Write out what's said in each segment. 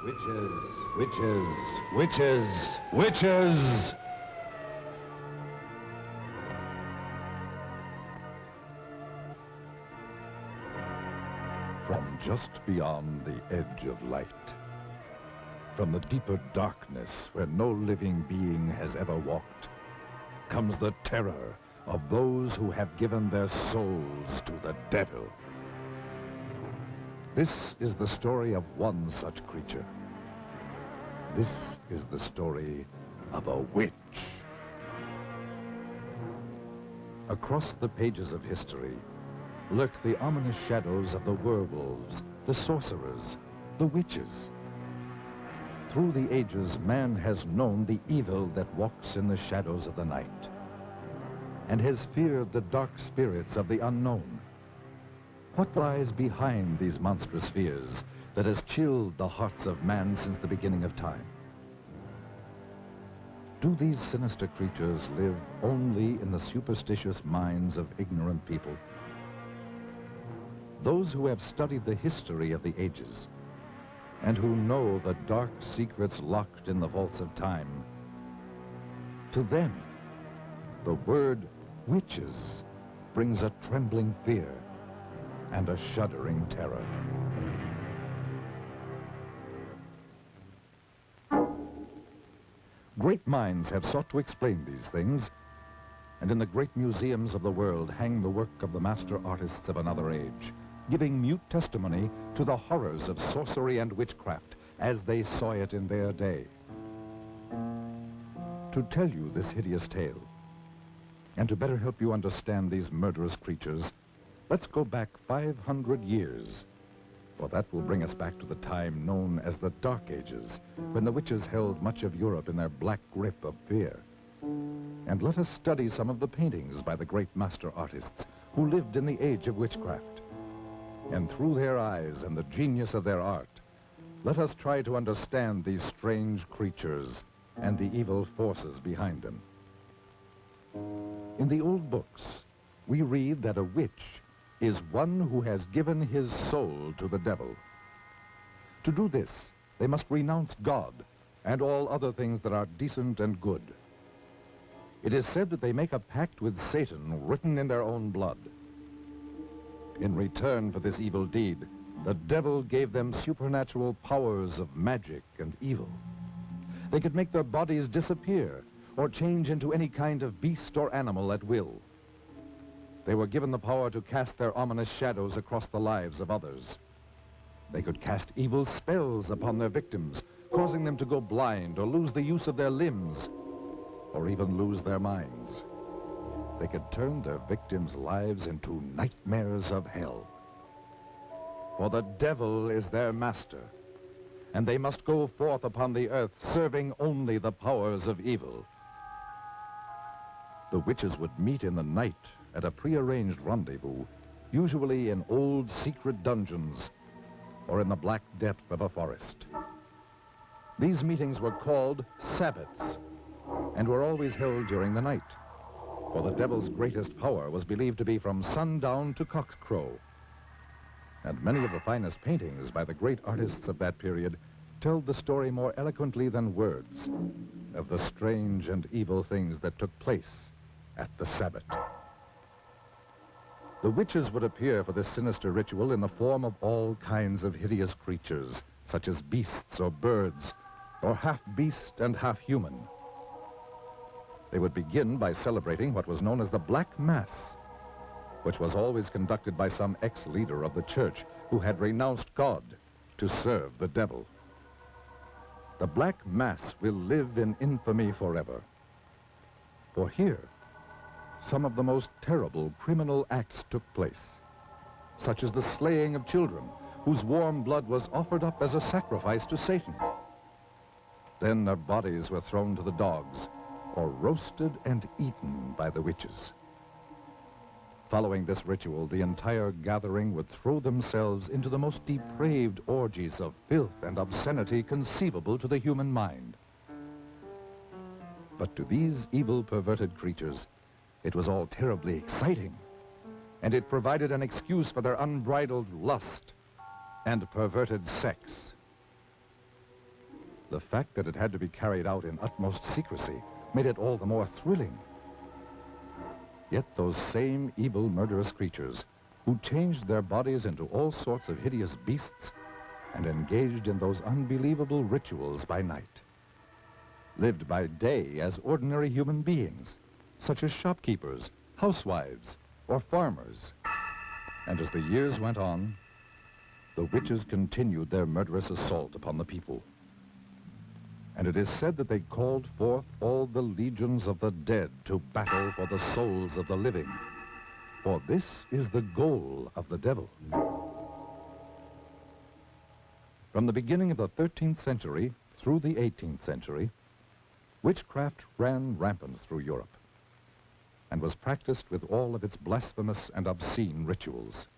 Witches, witches, witches, witches! From just beyond the edge of light, from the deeper darkness where no living being has ever walked, comes the terror of those who have given their souls to the devil. This is the story of one such creature. This is the story of a witch. Across the pages of history lurk the ominous shadows of the werewolves, the sorcerers, the witches. Through the ages, man has known the evil that walks in the shadows of the night and has feared the dark spirits of the unknown. What lies behind these monstrous fears that has chilled the hearts of man since the beginning of time? Do these sinister creatures live only in the superstitious minds of ignorant people? Those who have studied the history of the ages and who know the dark secrets locked in the vaults of time, to them, the word witches brings a trembling fear and a shuddering terror. Great minds have sought to explain these things, and in the great museums of the world hang the work of the master artists of another age, giving mute testimony to the horrors of sorcery and witchcraft as they saw it in their day. To tell you this hideous tale, and to better help you understand these murderous creatures, let's go back 500 years, for that will bring us back to the time known as the Dark Ages, when the witches held much of Europe in their black grip of fear. And let us study some of the paintings by the great master artists who lived in the age of witchcraft. And through their eyes and the genius of their art, let us try to understand these strange creatures and the evil forces behind them. In the old books, we read that a witch is one who has given his soul to the devil. To do this, they must renounce God and all other things that are decent and good. It is said that they make a pact with Satan written in their own blood. In return for this evil deed, the devil gave them supernatural powers of magic and evil. They could make their bodies disappear or change into any kind of beast or animal at will. They were given the power to cast their ominous shadows across the lives of others. They could cast evil spells upon their victims, causing them to go blind or lose the use of their limbs, or even lose their minds. They could turn their victims' lives into nightmares of hell. For the devil is their master, and they must go forth upon the earth serving only the powers of evil. The witches would meet in the night at a prearranged rendezvous, usually in old secret dungeons or in the black depth of a forest. These meetings were called Sabbats and were always held during the night, for the devil's greatest power was believed to be from sundown to cockcrow. And many of the finest paintings by the great artists of that period tell the story more eloquently than words of the strange and evil things that took place at the Sabbat. The witches would appear for this sinister ritual in the form of all kinds of hideous creatures, such as beasts or birds, or half beast and half human. They would begin by celebrating what was known as the Black Mass, which was always conducted by some ex-leader of the church who had renounced God to serve the devil. The Black Mass will live in infamy forever. For here, some of the most terrible criminal acts took place, such as the slaying of children, whose warm blood was offered up as a sacrifice to Satan. Then their bodies were thrown to the dogs, or roasted and eaten by the witches. Following this ritual, the entire gathering would throw themselves into the most depraved orgies of filth and obscenity conceivable to the human mind. But to these evil, perverted creatures, it was all terribly exciting, and it provided an excuse for their unbridled lust and perverted sex. The fact that it had to be carried out in utmost secrecy made it all the more thrilling. Yet those same evil, murderous creatures who changed their bodies into all sorts of hideous beasts and engaged in those unbelievable rituals by night, lived by day as ordinary human beings, such as shopkeepers, housewives, or farmers. And as the years went on, the witches continued their murderous assault upon the people. And it is said that they called forth all the legions of the dead to battle for the souls of the living. For this is the goal of the devil. From the beginning of the 13th century through the 18th century, witchcraft ran rampant through Europe and was practiced with all of its blasphemous and obscene rituals.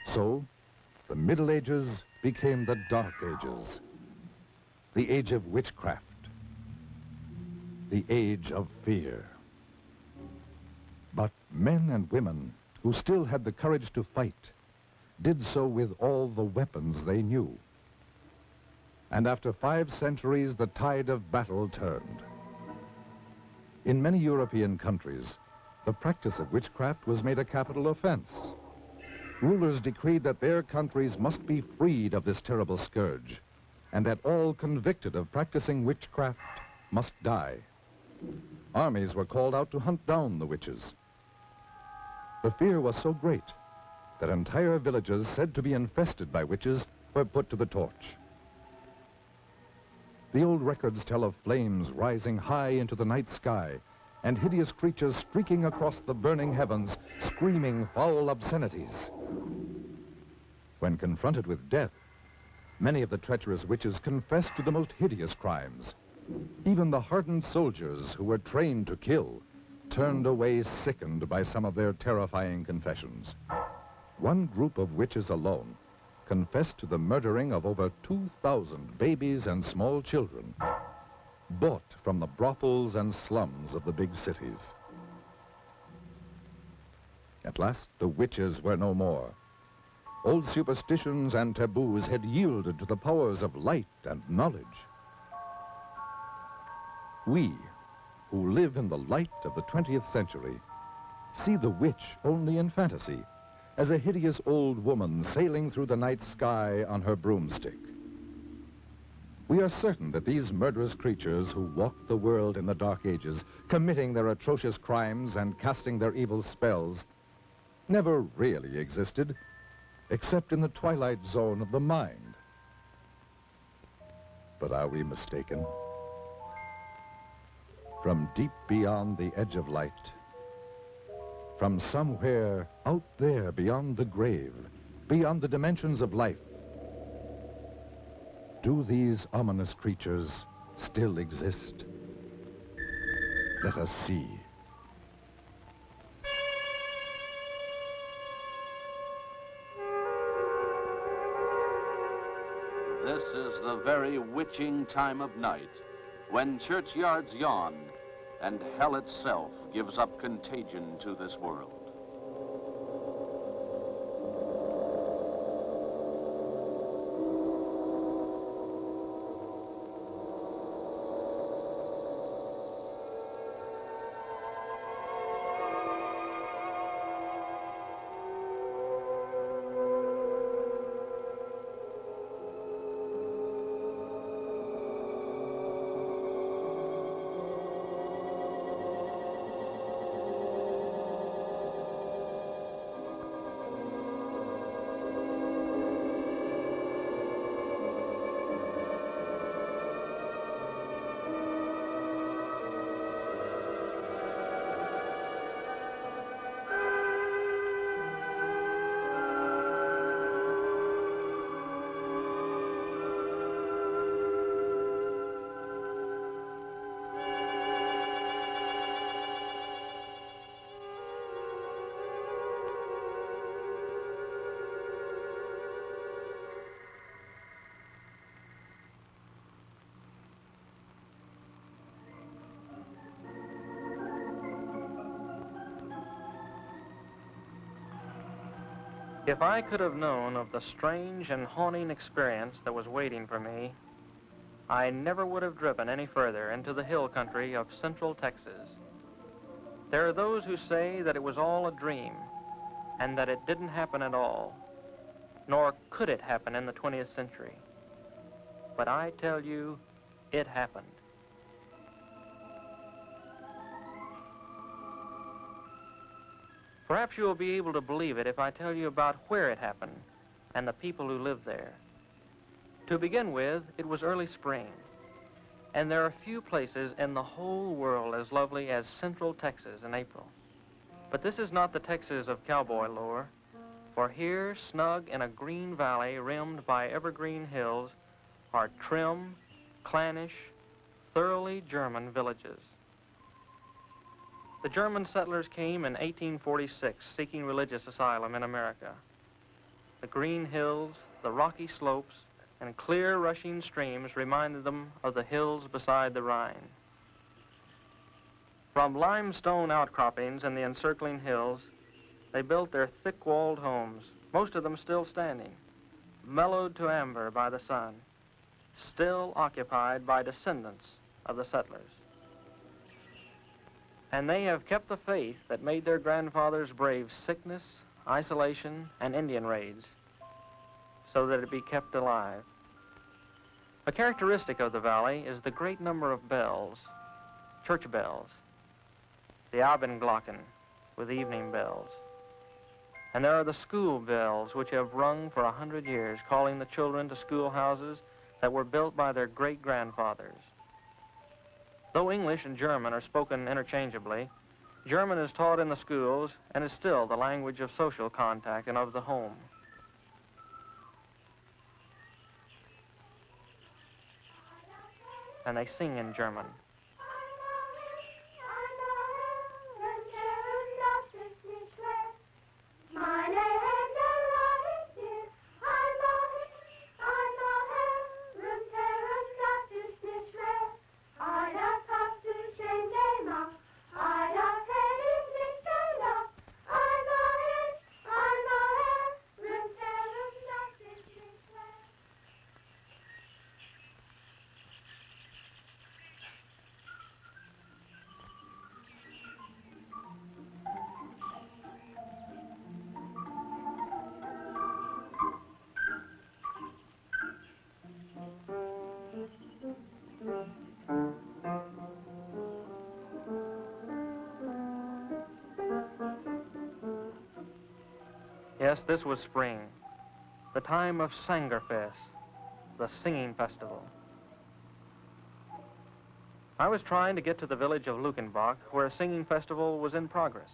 So, the Middle Ages became the Dark Ages, the age of witchcraft, the age of fear. But men and women who still had the courage to fight did so with all the weapons they knew. And after 5 centuries, the tide of battle turned. In many European countries, the practice of witchcraft was made a capital offense. Rulers decreed that their countries must be freed of this terrible scourge, and that all convicted of practicing witchcraft must die. Armies were called out to hunt down the witches. The fear was so great that entire villages said to be infested by witches were put to the torch. The old records tell of flames rising high into the night sky and hideous creatures streaking across the burning heavens, screaming foul obscenities. When confronted with death, many of the treacherous witches confessed to the most hideous crimes. Even the hardened soldiers who were trained to kill turned away sickened by some of their terrifying confessions. One group of witches alone confessed to the murdering of over 2,000 babies and small children, bought from the brothels and slums of the big cities. At last, the witches were no more. Old superstitions and taboos had yielded to the powers of light and knowledge. We, who live in the light of the 20th century, see the witch only in fantasy, as a hideous old woman sailing through the night sky on her broomstick. We are certain that these murderous creatures who walked the world in the Dark Ages, committing their atrocious crimes and casting their evil spells, never really existed, except in the twilight zone of the mind. But are we mistaken? From deep beyond the edge of light, from somewhere out there beyond the grave, beyond the dimensions of life, do these ominous creatures still exist? Let us see. This is the very witching time of night, when churchyards yawn and hell itself gives up contagion to this world. If I could have known of the strange and haunting experience that was waiting for me, I never would have driven any further into the hill country of central Texas. There are those who say that it was all a dream and that it didn't happen at all, nor could it happen in the 20th century. But I tell you, it happened. Perhaps you will be able to believe it if I tell you about where it happened and the people who lived there. To begin with, it was early spring, and there are few places in the whole world as lovely as central Texas in April. But this is not the Texas of cowboy lore, for here, snug in a green valley rimmed by evergreen hills, are trim, clannish, thoroughly German villages. The German settlers came in 1846 seeking religious asylum in America. The green hills, the rocky slopes, and clear rushing streams reminded them of the hills beside the Rhine. From limestone outcroppings in the encircling hills, they built their thick-walled homes, most of them still standing, mellowed to amber by the sun, still occupied by descendants of the settlers. And they have kept the faith that made their grandfathers brave sickness, isolation, and Indian raids, so that it be kept alive. A characteristic of the valley is the great number of bells, church bells, the Abendglocken with evening bells. And there are the school bells which have rung for 100 years, calling the children to schoolhouses that were built by their great-grandfathers. Though English and German are spoken interchangeably, German is taught in the schools and is still the language of social contact and of the home. And they sing in German. Yes, this was spring, the time of Sangerfest, the singing festival. I was trying to get to the village of Luckenbach, where a singing festival was in progress.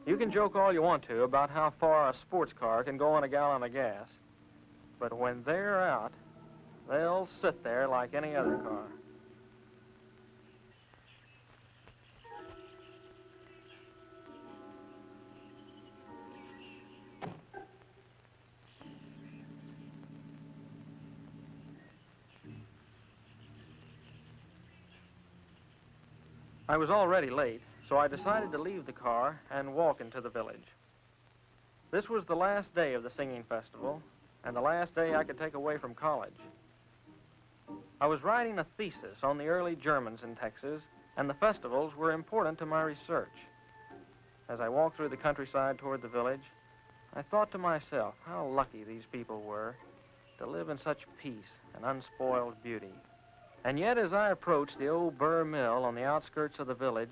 You can joke all you want to about how far a sports car can go on a gallon of gas, but when they're out, they'll sit there like any other car. I was already late, so I decided to leave the car and walk into the village. This was the last day of the singing festival, and the last day I could take away from college. I was writing a thesis on the early Germans in Texas, and the festivals were important to my research. As I walked through the countryside toward the village, I thought to myself how lucky these people were to live in such peace and unspoiled beauty. And yet, as I approached the old burr mill on the outskirts of the village,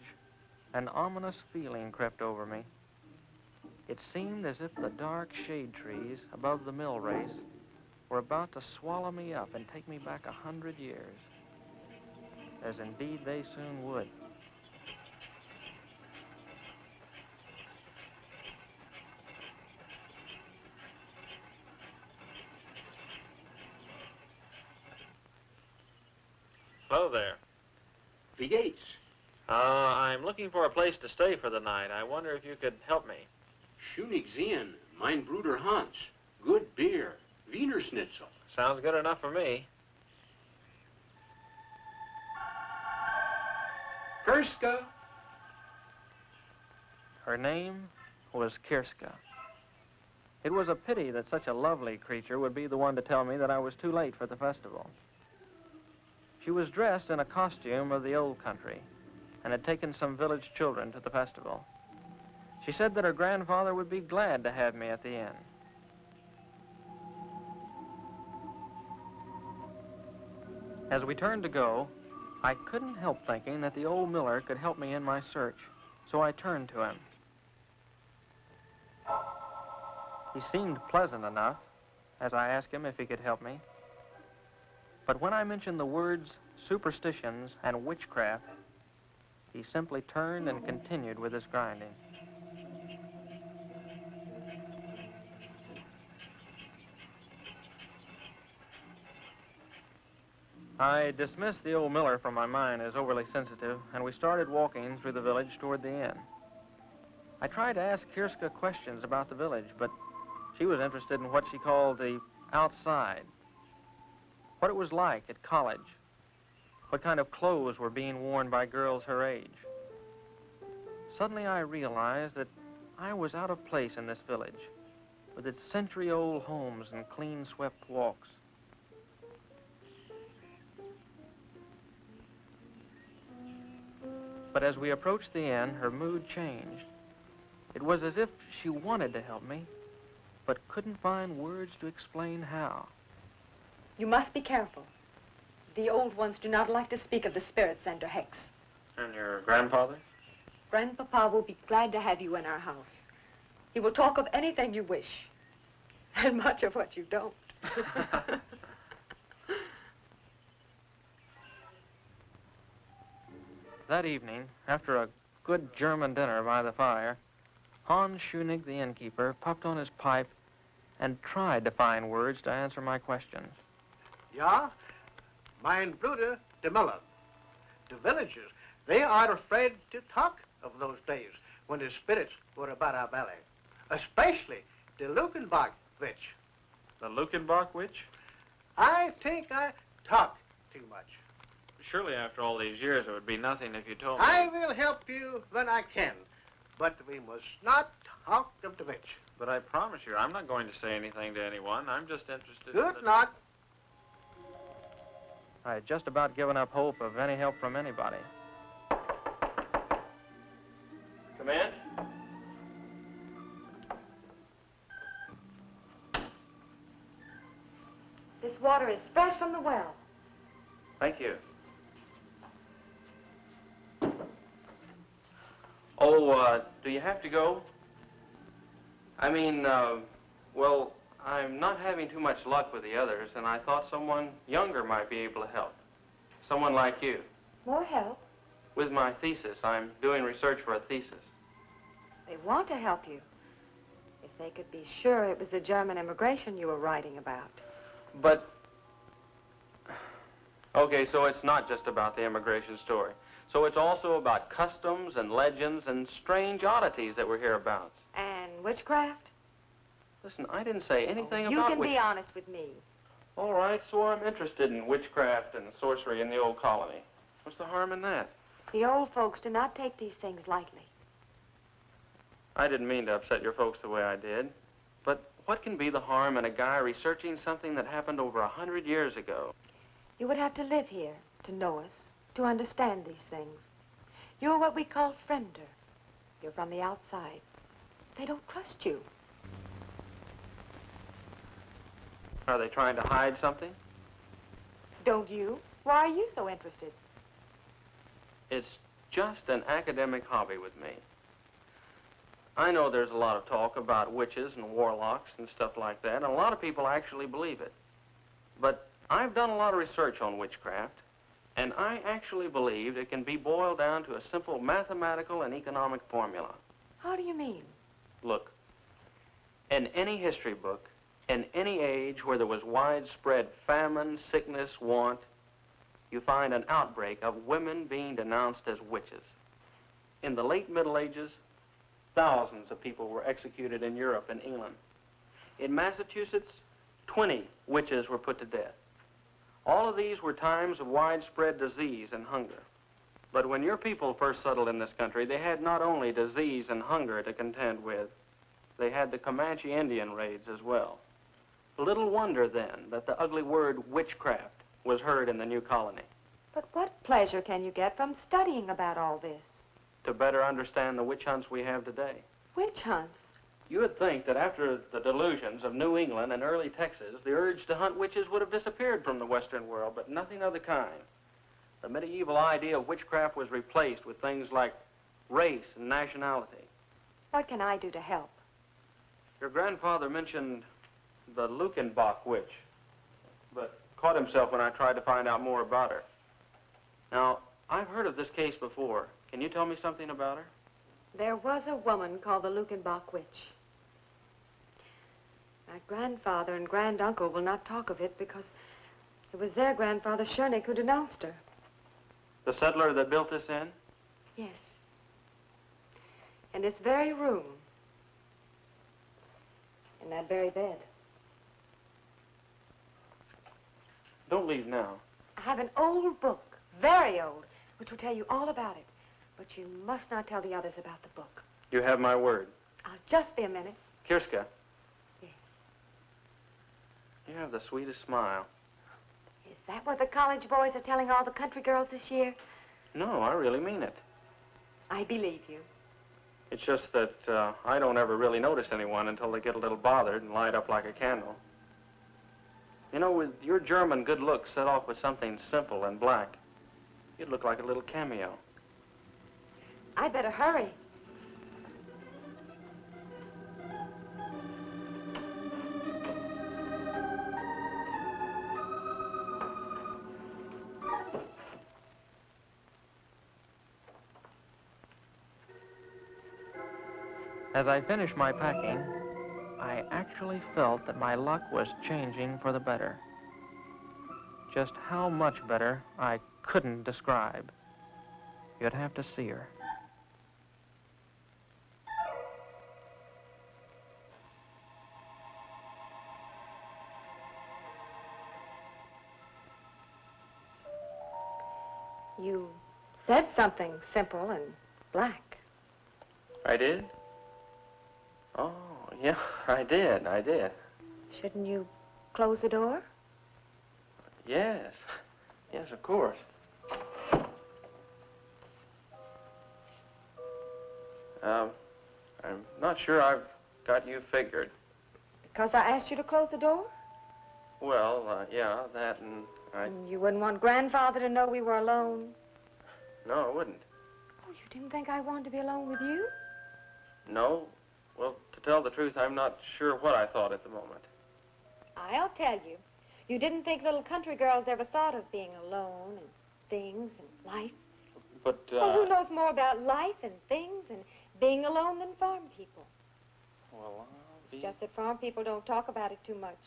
an ominous feeling crept over me. It seemed as if the dark shade trees above the mill race were about to swallow me up and take me back 100 years, as indeed they soon would. Hello there. Wie geht's? I'm looking for a place to stay for the night. I wonder if you could help me. Schön ich sehen. Mein Bruder Hans. Good beer. Wiener Schnitzel. Sounds good enough for me. Kirska. Her name was Kirska. It was a pity that such a lovely creature would be the one to tell me that I was too late for the festival. She was dressed in a costume of the old country and had taken some village children to the festival. She said that her grandfather would be glad to have me at the inn. As we turned to go, I couldn't help thinking that the old miller could help me in my search, so I turned to him. He seemed pleasant enough as I asked him if he could help me. But when I mentioned the words superstitions and witchcraft, he simply turned and continued with his grinding. I dismissed the old miller from my mind as overly sensitive, and we started walking through the village toward the inn. I tried to ask Kirska questions about the village, but she was interested in what she called the outside, what it was like at college, what kind of clothes were being worn by girls her age. Suddenly I realized that I was out of place in this village, with its century-old homes and clean-swept walks. But as we approached the inn, her mood changed. It was as if she wanted to help me, but couldn't find words to explain how. You must be careful. The old ones do not like to speak of the spirits and or hex. And your grandfather? Grandpapa will be glad to have you in our house. He will talk of anything you wish, and much of what you don't. That evening, after a good German dinner by the fire, Hans Schunig, the innkeeper, puffed on his pipe and tried to find words to answer my questions. Ja, mein Bruder, de Miller. The villagers, they are afraid to talk of those days when the spirits were about our valley, especially the Lukenbach witch. The Lukenbach witch? I think I talk too much. Surely after all these years it would be nothing if you told me. I will help you when I can, but we must not talk of the witch. But I promise you, I'm not going to say anything to anyone. I'm just interested Good in night. I had just about given up hope of any help from anybody. Come in. This water is fresh from the well. Thank you. Oh, do you have to go? I mean, well, I'm not having too much luck with the others, and I thought someone younger might be able to help. Someone like you. More help? With my thesis. I'm doing research for a thesis. They want to help you. If they could be sure it was the German immigration you were writing about. But, okay, so it's not just about the immigration story. So it's also about customs and legends and strange oddities that we're hereabouts. And witchcraft? Listen, I didn't say anything You about can be honest with me. All right, so I'm interested in witchcraft and sorcery in the old colony. What's the harm in that? The old folks do not take these things lightly. I didn't mean to upset your folks the way I did. But what can be the harm in a guy researching something that happened over 100 years ago? You would have to live here to know us, to understand these things. You're what we call friender. You're from the outside. They don't trust you. Are they trying to hide something? Don't you? Why are you so interested? It's just an academic hobby with me. I know there's a lot of talk about witches and warlocks and stuff like that, and a lot of people actually believe it. But I've done a lot of research on witchcraft, and I actually believe it can be boiled down to a simple mathematical and economic formula. How do you mean? Look, in any history book, in any age where there was widespread famine, sickness, want, you find an outbreak of women being denounced as witches. In the late Middle Ages, thousands of people were executed in Europe and England. In Massachusetts, 20 witches were put to death. All of these were times of widespread disease and hunger. But when your people first settled in this country, they had not only disease and hunger to contend with, they had the Comanche Indian raids as well. Little wonder, then, that the ugly word witchcraft was heard in the new colony. But what pleasure can you get from studying about all this? To better understand the witch hunts we have today. Witch hunts? You would think that after the delusions of New England and early Texas, the urge to hunt witches would have disappeared from the Western world, but nothing of the kind. The medieval idea of witchcraft was replaced with things like race and nationality. What can I do to help? Your grandfather mentioned the Lukenbach witch, but caught himself when I tried to find out more about her. Now, I've heard of this case before. Can you tell me something about her? There was a woman called the Lukenbach witch. My grandfather and granduncle will not talk of it because it was their grandfather, Schoenig, who denounced her. The settler that built this inn? Yes. In this very room. In that very bed. Don't leave now. I have an old book, very old, which will tell you all about it. But you must not tell the others about the book. You have my word. I'll just be a minute. Kirska. Yes. You have the sweetest smile. Is that what the college boys are telling all the country girls this year? No, I really mean it. I believe you. It's just that I don't ever really notice anyone until they get a little bothered and light up like a candle. You know, with your German good looks set off with something simple and black, you'd look like a little cameo. I'd better hurry. As I finished my packing, I actually felt that my luck was changing for the better. Just how much better, I couldn't describe. You'd have to see her. You said something simple and black. I did? Oh, yeah, I did. Shouldn't you close the door? Yes. Yes, of course. I'm not sure I've got you figured. Because I asked you to close the door? Well, yeah, that and And you wouldn't want Grandfather to know we were alone? No, I wouldn't. Oh, you didn't think I wanted to be alone with you? No. Well, to tell the truth, I'm not sure what I thought at the moment. I'll tell you. You didn't think little country girls ever thought of being alone and things and life? But, Well, who knows more about life and things and being alone than farm people? Well, It's just that farm people don't talk about it too much.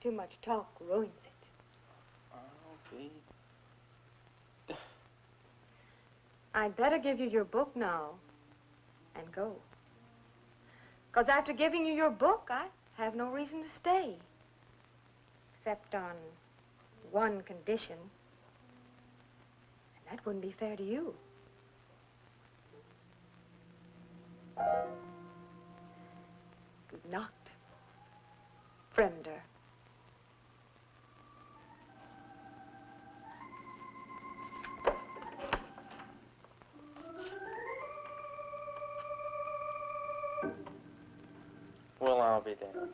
Too much talk ruins it. I'll be... I'd better give you your book now and go. Because after giving you your book, I have no reason to stay. Except on one condition. And that wouldn't be fair to you. Good night, Fremder. Well, I'll be damned.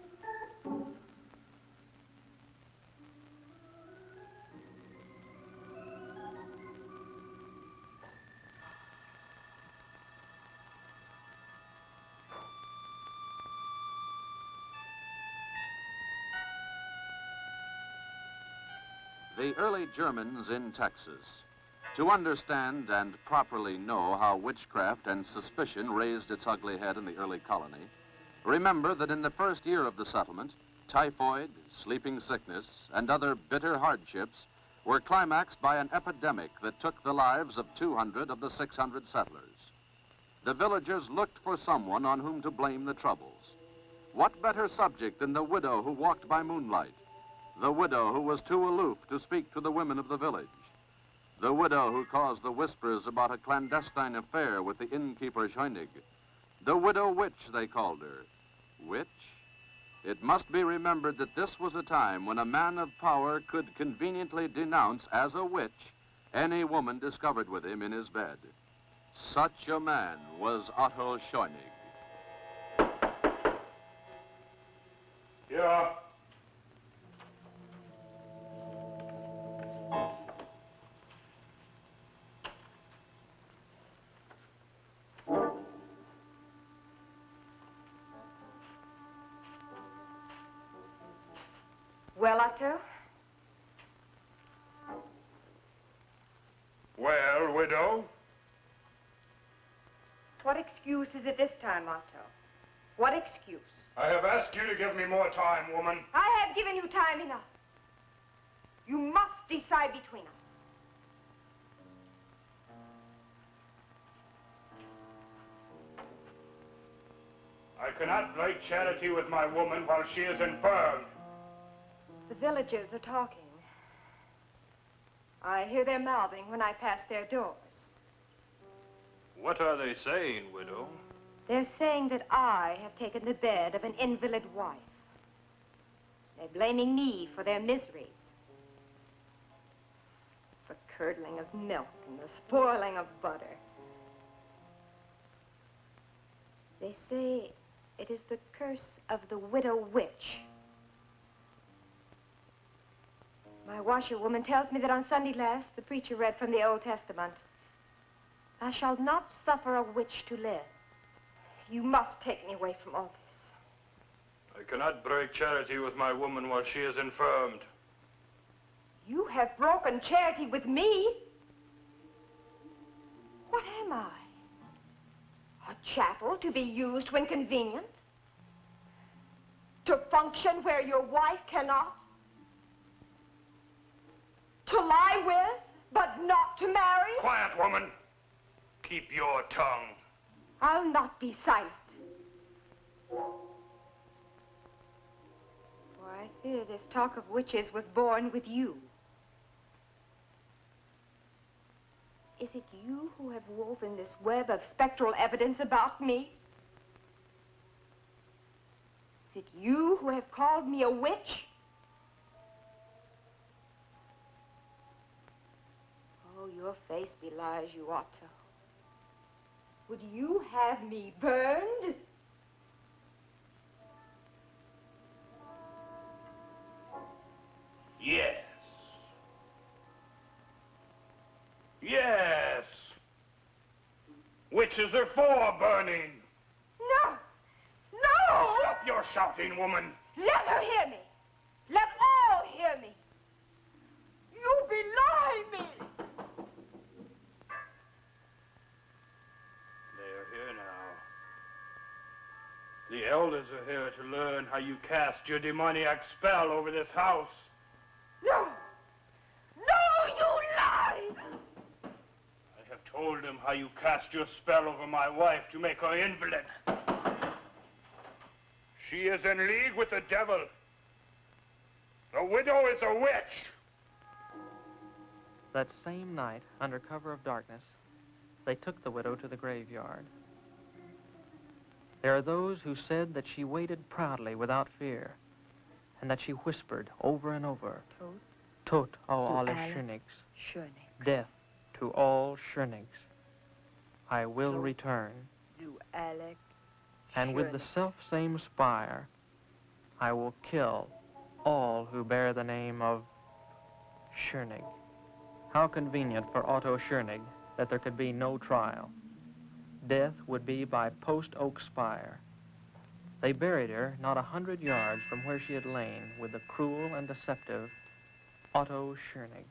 The early Germans in Texas. To understand and properly know how witchcraft and suspicion raised its ugly head in the early colony, remember that in the first year of the settlement, typhoid, sleeping sickness, and other bitter hardships were climaxed by an epidemic that took the lives of 200 of the 600 settlers. The villagers looked for someone on whom to blame the troubles. What better subject than the widow who walked by moonlight? The widow who was too aloof to speak to the women of the village. The widow who caused the whispers about a clandestine affair with the innkeeper Schoenig. The widow witch, they called her. Witch? It must be remembered that this was a time when a man of power could conveniently denounce as a witch any woman discovered with him in his bed. Such a man was Otto Scheunig. Yeah. Well, Otto? Well, widow? What excuse is it this time, Otto? What excuse? I have asked you to give me more time, woman. I have given you time enough. You must decide between us. I cannot break charity with my woman while she is infirm. The villagers are talking. I hear them mouthing when I pass their doors. What are they saying, widow? They're saying that I have taken the bed of an invalid wife. They're blaming me for their miseries. The curdling of milk and the spoiling of butter. They say it is the curse of the widow witch. My washerwoman tells me that on Sunday last, the preacher read from the Old Testament. Thou shalt not suffer a witch to live. You must take me away from all this. I cannot break charity with my woman while she is infirmed. You have broken charity with me? What am I? A chattel to be used when convenient? To function where your wife cannot? To lie with, but not to marry? Quiet, woman. Keep your tongue. I'll not be silent. For I fear this talk of witches was born with you. Is it you who have woven this web of spectral evidence about me? Is it you who have called me a witch? Oh, your face belies you, Otto. Would you have me burned? Yes. Yes. Witches are for burning. No! No! Stop your shouting, woman. Let her hear me. Let all hear me. You belie me. They are here now. The elders are here to learn how you cast your demoniac spell over this house. No! No, you lie! I have told them how you cast your spell over my wife to make her invalid. She is in league with the devil. The widow is a witch. That same night, under cover of darkness, they took the widow to the graveyard. There are those who said that she waited proudly without fear, and that she whispered over and over, Tot au alle Schönigs, death to all Schönigs. I will return. And with the self-same spire, I will kill all who bear the name of Schönig. How convenient for Otto Schönig that there could be no trial. Death would be by post-oak spire. They buried her not 100 yards from where she had lain with the cruel and deceptive Otto Schönig.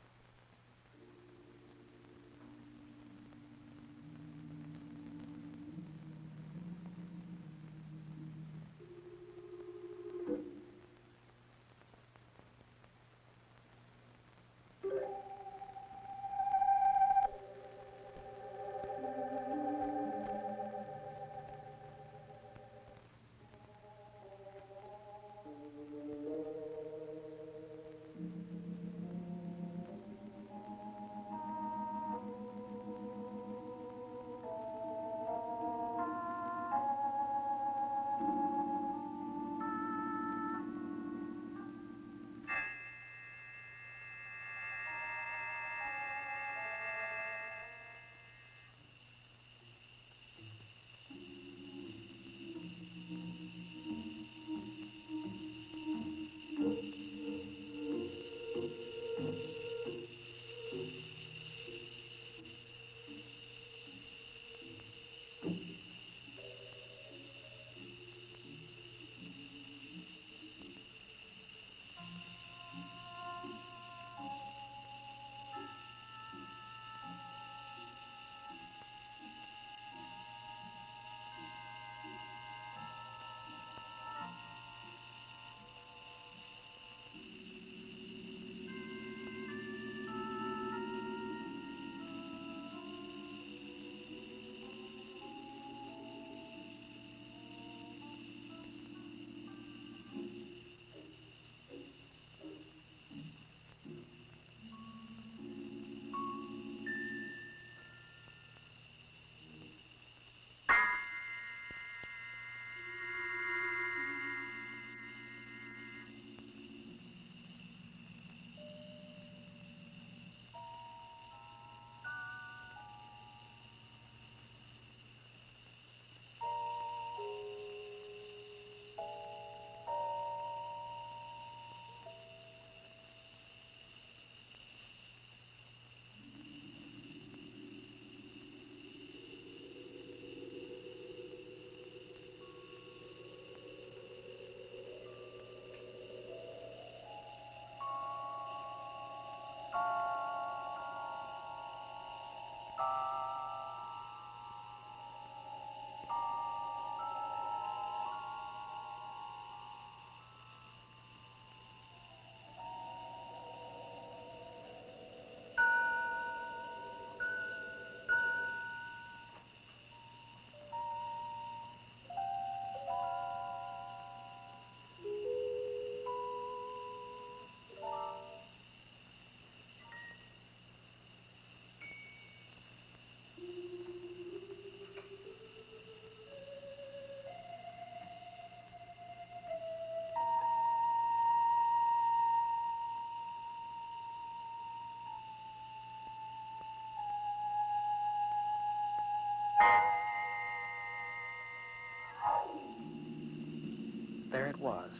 there it was,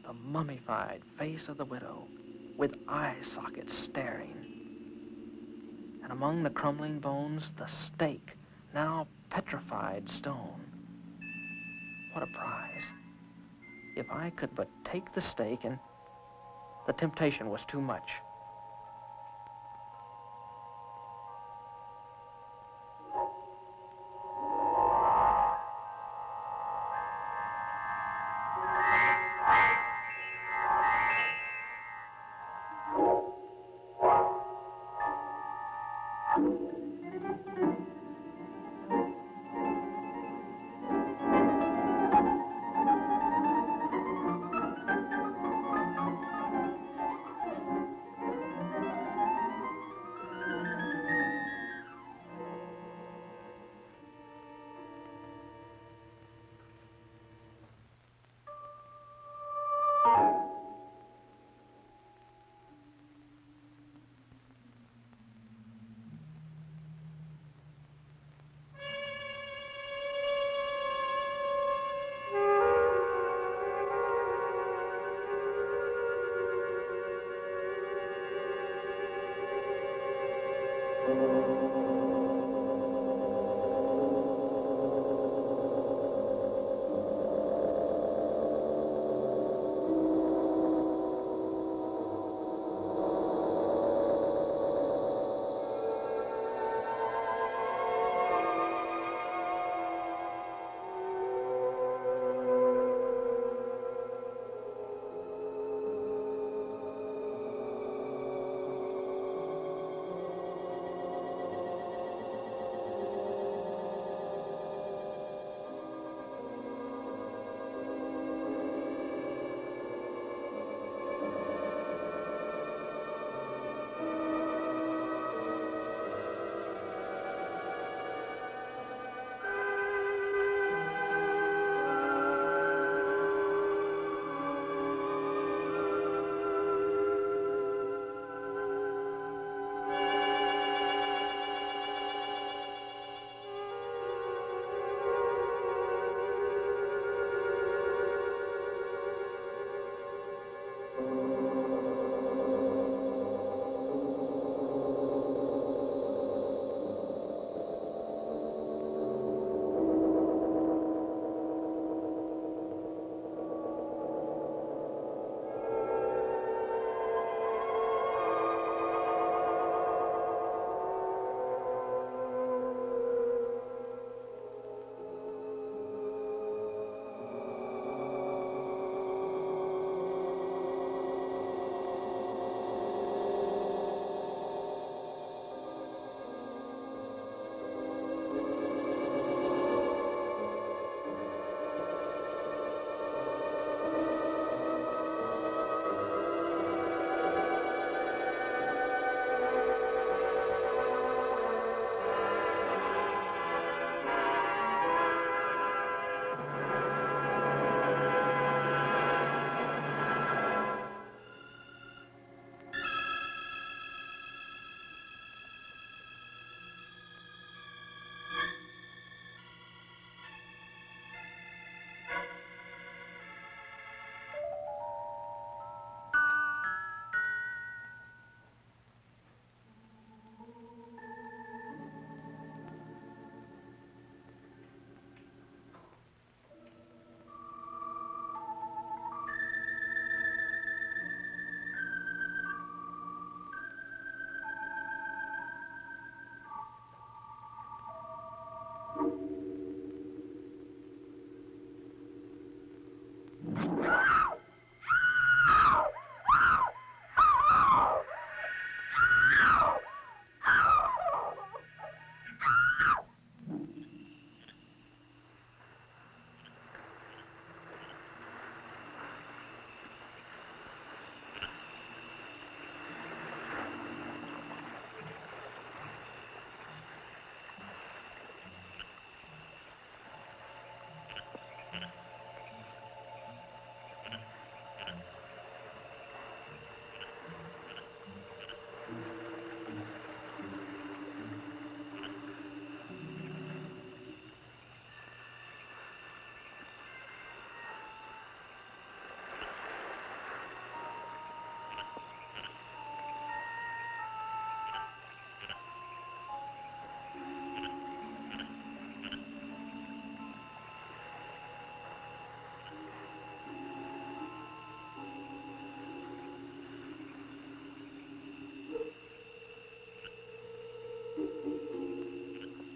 the mummified face of the widow, with eye sockets staring. And among the crumbling bones, the stake, now petrified stone. What a prize. If I could but take the stake, and the temptation was too much.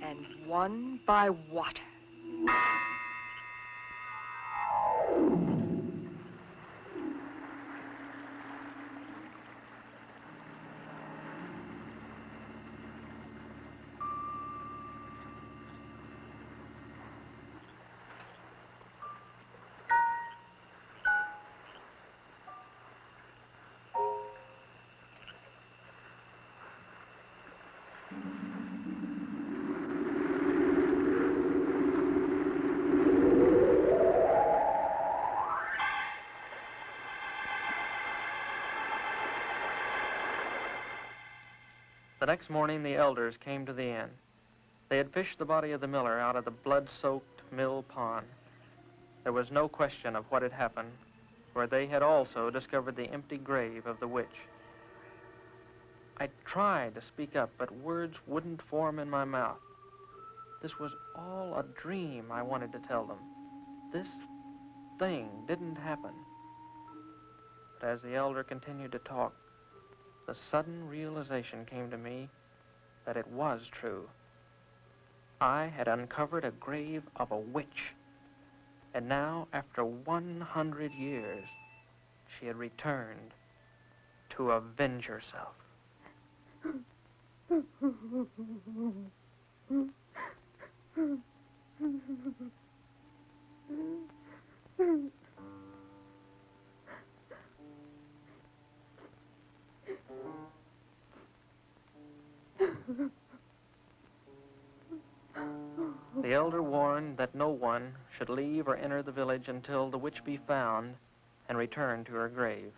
and won by water. The next morning, the elders came to the inn. They had fished the body of the miller out of the blood-soaked mill pond. There was no question of what had happened, for they had also discovered the empty grave of the witch. I tried to speak up, but words wouldn't form in my mouth. This was all a dream, I wanted to tell them. This thing didn't happen. But as the elder continued to talk, the sudden realization came to me that it was true. I had uncovered a grave of a witch, and now, after 100 years, she had returned to avenge herself. The elder warned that no one should leave or enter the village until the witch be found and return to her grave.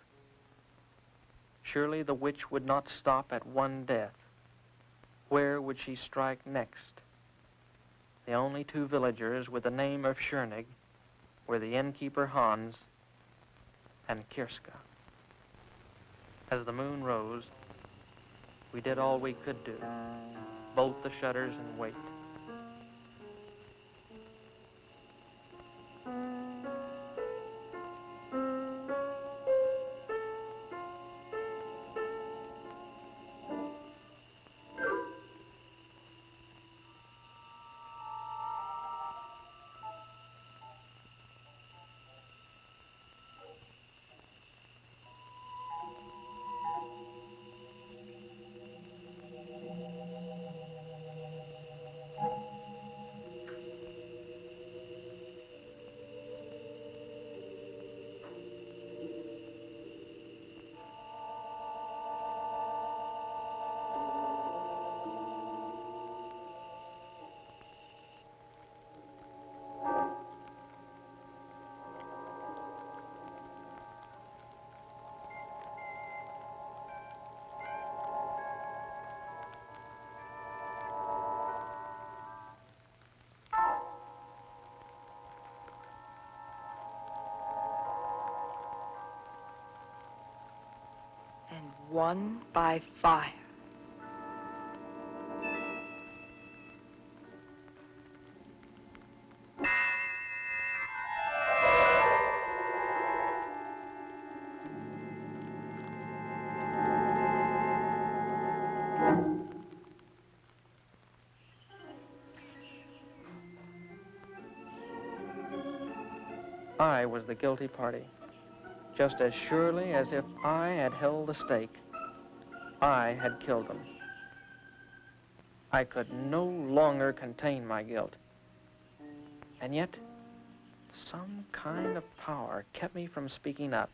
Surely the witch would not stop at one death. Where would she strike next? The only two villagers with the name of Schoenig were the innkeeper Hans and Kirska. As the moon rose, we did all we could do, bolt the shutters and wait. And won by fire. I was the guilty party. Just as surely as if I had held the stake, I had killed them. I could no longer contain my guilt. And yet, some kind of power kept me from speaking up.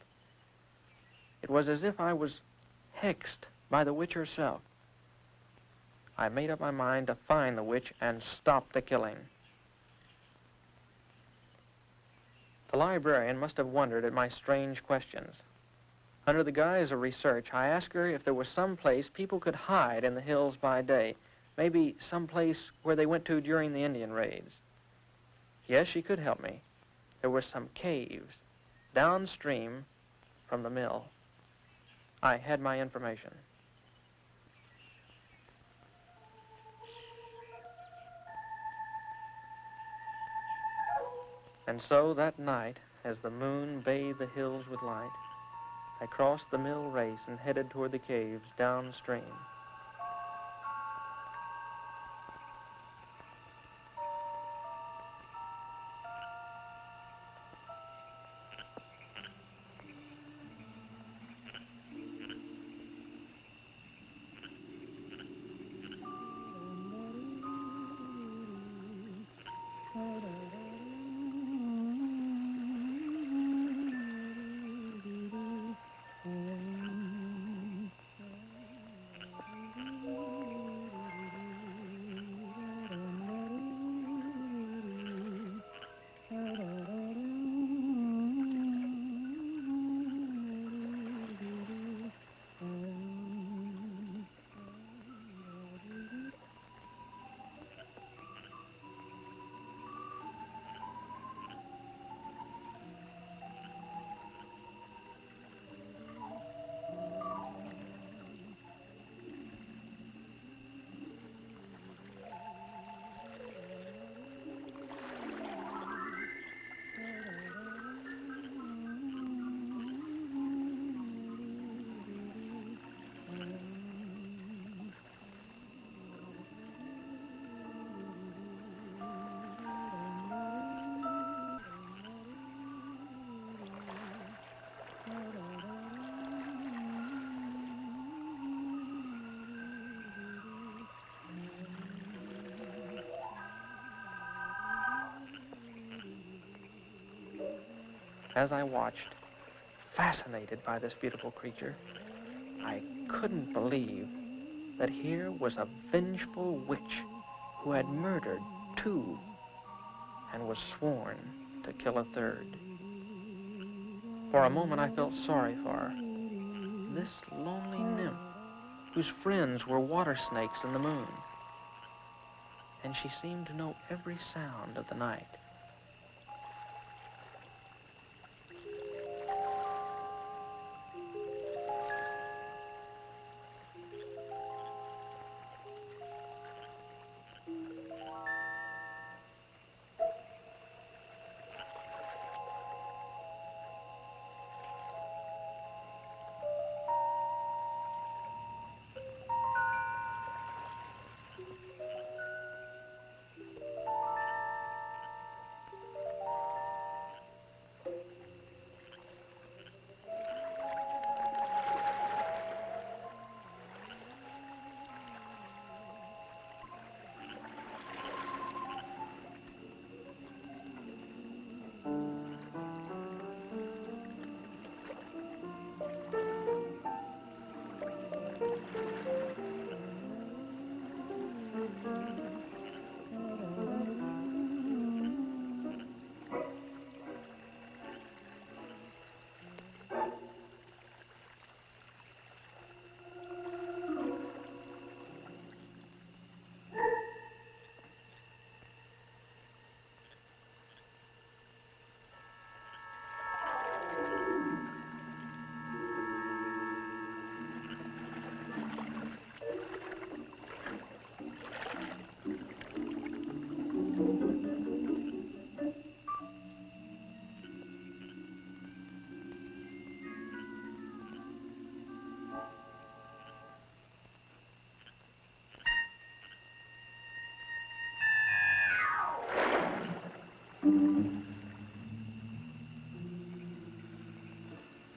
It was as if I was hexed by the witch herself. I made up my mind to find the witch and stop the killing. The librarian must have wondered at my strange questions. Under the guise of research, I asked her if there was some place people could hide in the hills by day, maybe some place where they went to during the Indian raids. Yes, she could help me. There were some caves downstream from the mill. I had my information. And so that night, as the moon bathed the hills with light, I crossed the mill race and headed toward the caves downstream. As I watched, fascinated by this beautiful creature, I couldn't believe that here was a vengeful witch who had murdered 2 and was sworn to kill a 3rd. For a moment I felt sorry for her. This lonely nymph whose friends were water snakes in the moon. And she seemed to know every sound of the night.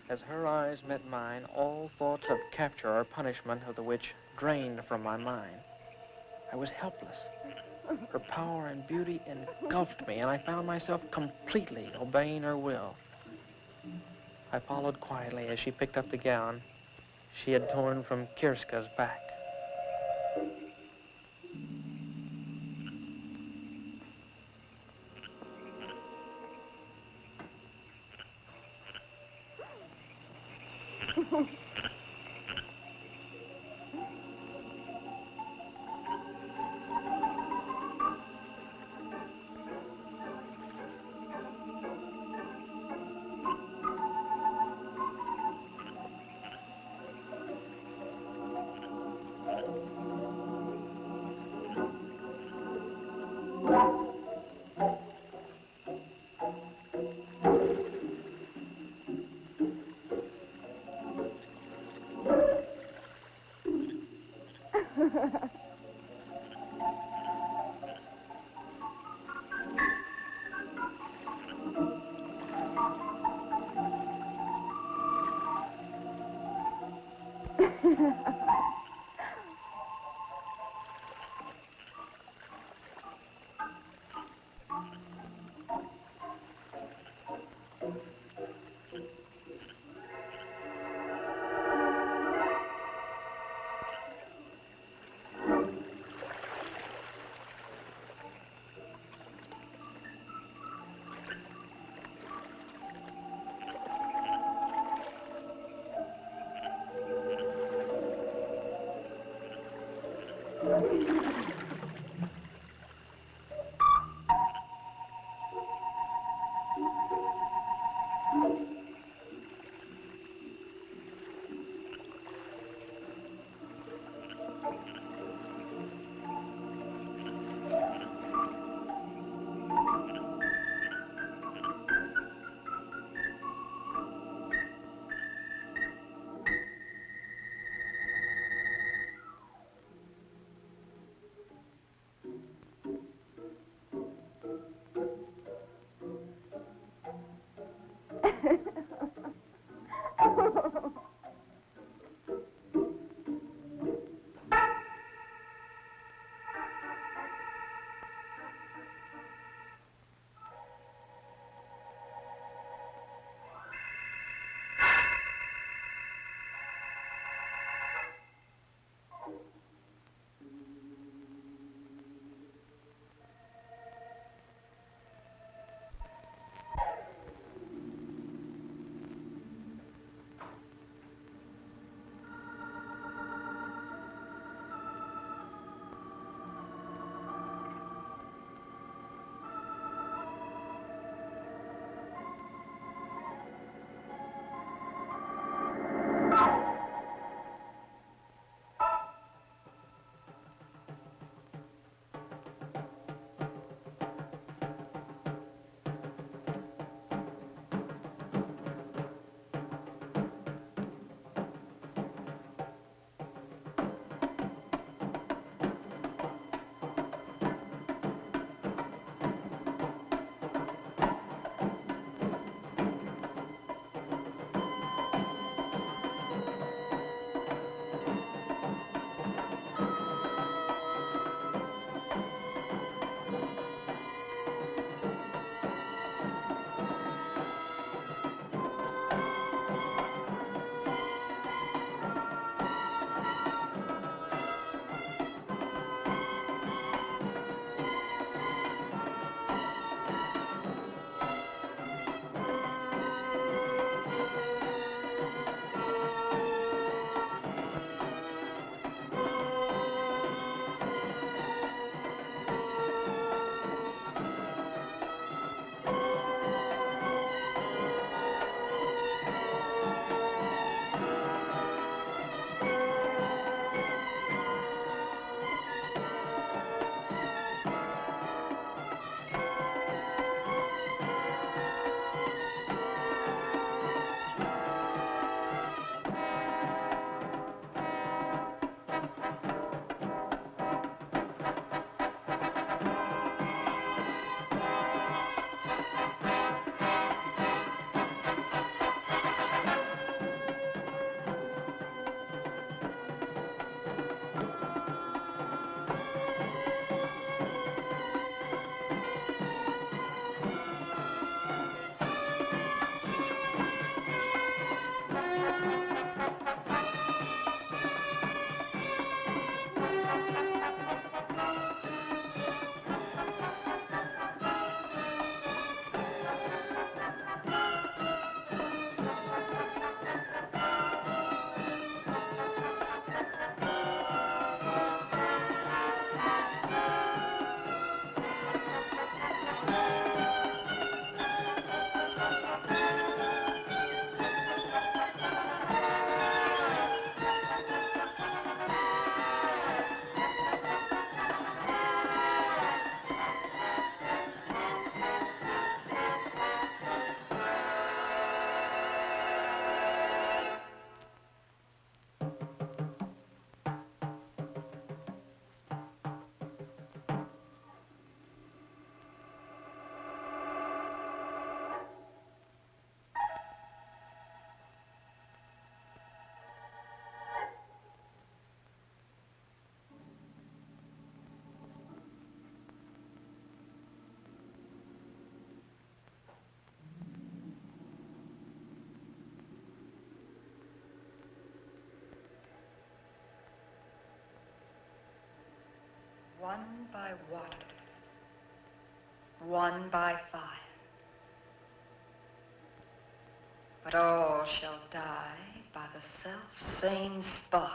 As her eyes met mine, all thoughts of capture or punishment of the witch drained from my mind. I was helpless. Her power and beauty engulfed me, and I found myself completely obeying her will. I followed quietly as she picked up the gown she had torn from Kirska's back. One by water, one by fire. But all shall die by the self-same fire.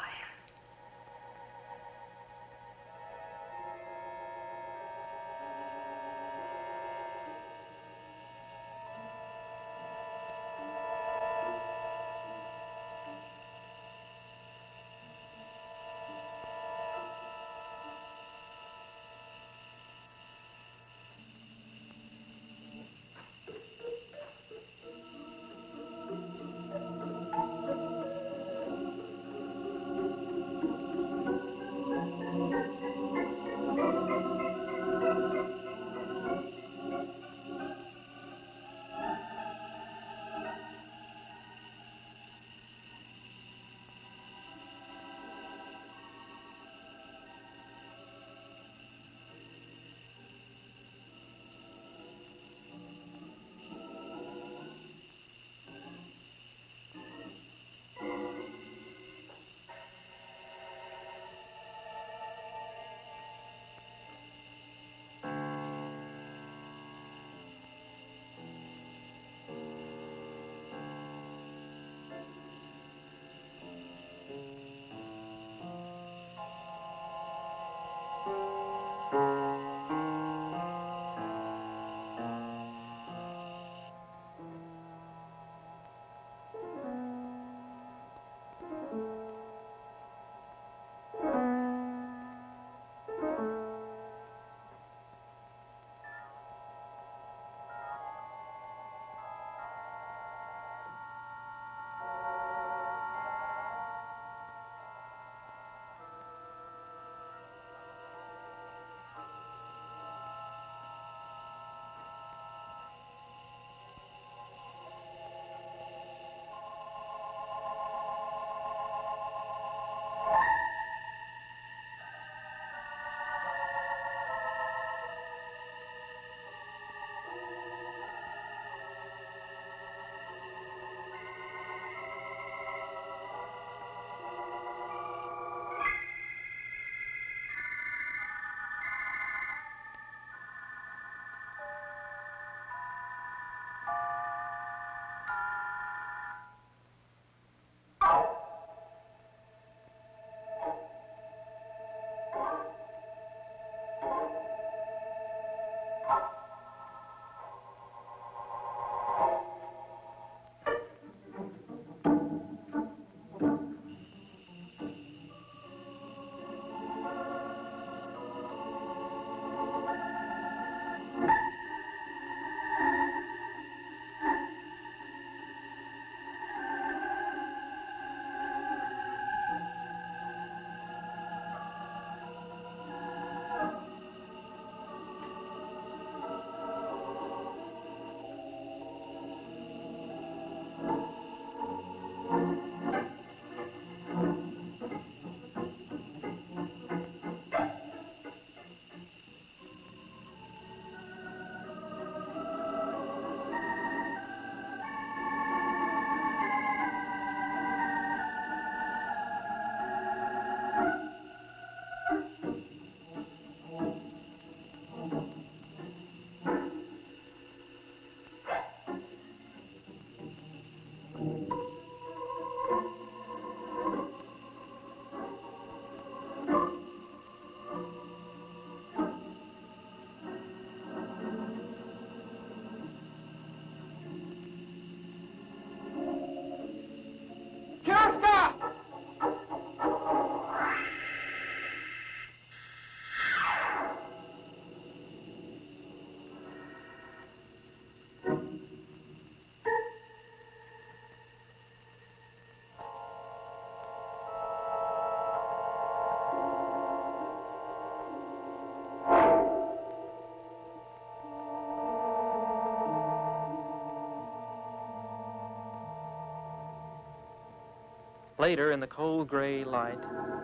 Later, in the cold gray light,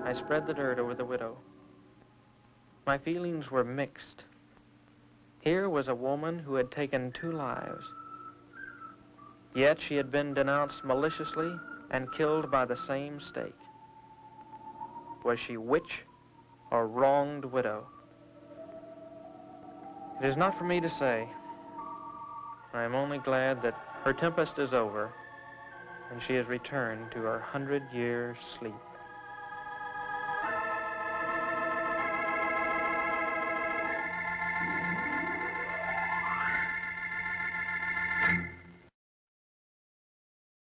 I spread the dirt over the widow. My feelings were mixed. Here was a woman who had taken 2 lives. Yet she had been denounced maliciously and killed by the same stake. Was she witch or wronged widow? It is not for me to say. I am only glad that her tempest is over and she has returned to her 100-year sleep.